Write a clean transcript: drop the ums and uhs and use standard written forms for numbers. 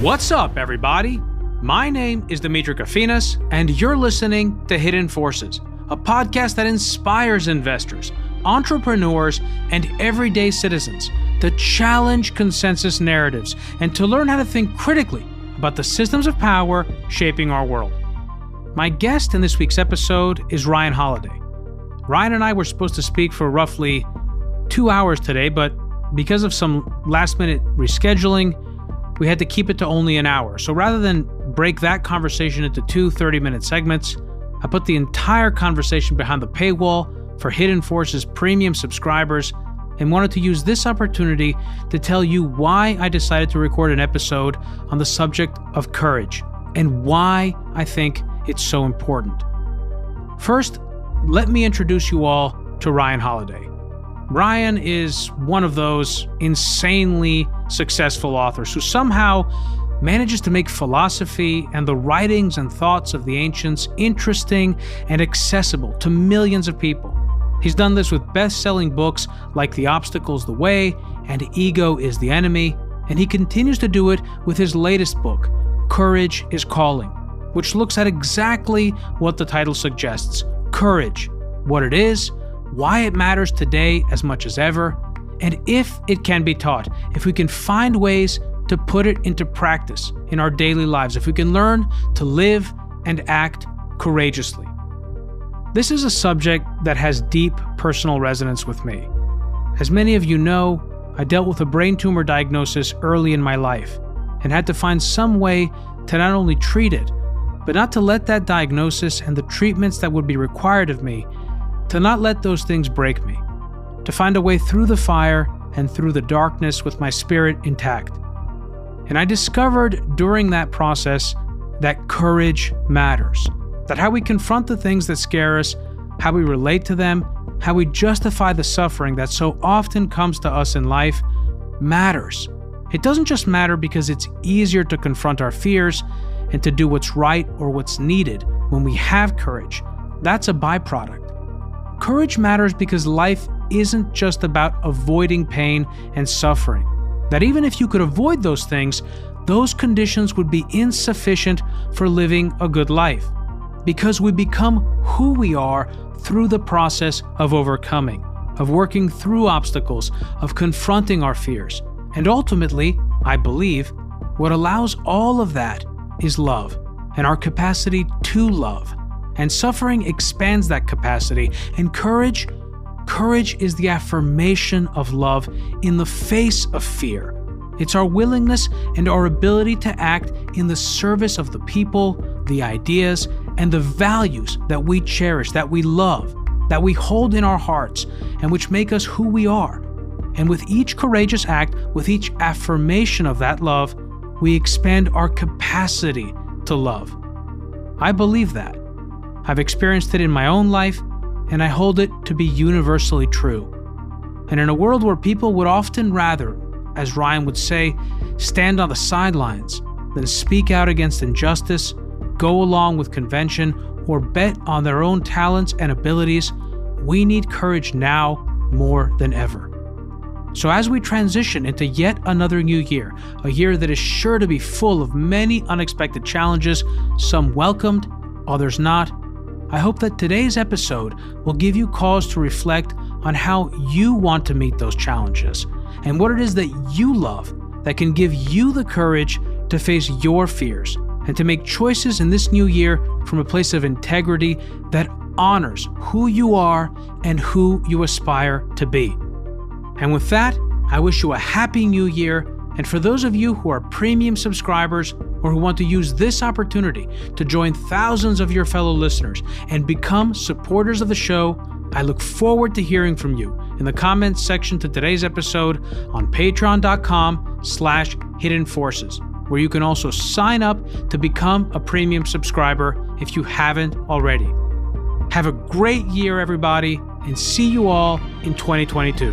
What's up, everybody? My name is Demetri Kofinas, and you're listening to Hidden Forces, a podcast that inspires investors, entrepreneurs, and everyday citizens to challenge consensus narratives and to learn how to think critically about the systems of power shaping our world. My guest in this week's episode is Ryan Holiday. Ryan and I were supposed to speak for roughly 2 hours today, but because of some last-minute rescheduling, we had to keep it to only an hour. So rather than break that conversation into two 30-minute segments, I put the entire conversation behind the paywall for Hidden Forces premium subscribers and wanted to use this opportunity to tell you why I decided to record an episode on the subject of courage and why I think it's so important. First, let me introduce you all to Ryan Holiday. Ryan is one of those insanely successful authors who somehow manages to make philosophy and the writings and thoughts of the ancients interesting and accessible to millions of people. He's done this with best-selling books like The Obstacle's the Way and Ego is the Enemy, and he continues to do it with his latest book, Courage is Calling, which looks at exactly what the title suggests: courage, what it is, why it matters today as much as ever, and if it can be taught, if we can find ways to put it into practice in our daily lives, if we can learn to live and act courageously. This is a subject that has deep personal resonance with me. As many of you know, I dealt with a brain tumor diagnosis early in my life and had to find some way to not only treat it, but not to let that diagnosis and the treatments that would be required of me, to not let those things break me, to find a way through the fire and through the darkness with my spirit intact. And I discovered during that process that courage matters, that how we confront the things that scare us, how we relate to them, how we justify the suffering that so often comes to us in life matters. It doesn't just matter because it's easier to confront our fears and to do what's right or what's needed when we have courage. That's a byproduct. Courage matters because life isn't just about avoiding pain and suffering. That even if you could avoid those things, those conditions would be insufficient for living a good life. Because we become who we are through the process of overcoming, of working through obstacles, of confronting our fears. And ultimately, I believe, what allows all of that is love and our capacity to love. And suffering expands that capacity. And courage is the affirmation of love in the face of fear. It's our willingness and our ability to act in the service of the people, the ideas, and the values that we cherish, that we love, that we hold in our hearts, and which make us who we are. And with each courageous act, with each affirmation of that love, we expand our capacity to love. I believe that. I've experienced it in my own life, and I hold it to be universally true. And in a world where people would often rather, as Ryan would say, stand on the sidelines than speak out against injustice, go along with convention, or bet on their own talents and abilities, we need courage now more than ever. So as we transition into yet another new year, a year that is sure to be full of many unexpected challenges, some welcomed, others not, I hope that today's episode will give you cause to reflect on how you want to meet those challenges and what it is that you love that can give you the courage to face your fears and to make choices in this new year from a place of integrity that honors who you are and who you aspire to be. And with that, I wish you a happy new year. And for those of you who are premium subscribers or who want to use this opportunity to join thousands of your fellow listeners and become supporters of the show, I look forward to hearing from you in the comments section to today's episode on patreon.com/Hidden Forces, where you can also sign up to become a premium subscriber if you haven't already. Have a great year, everybody, and see you all in 2022.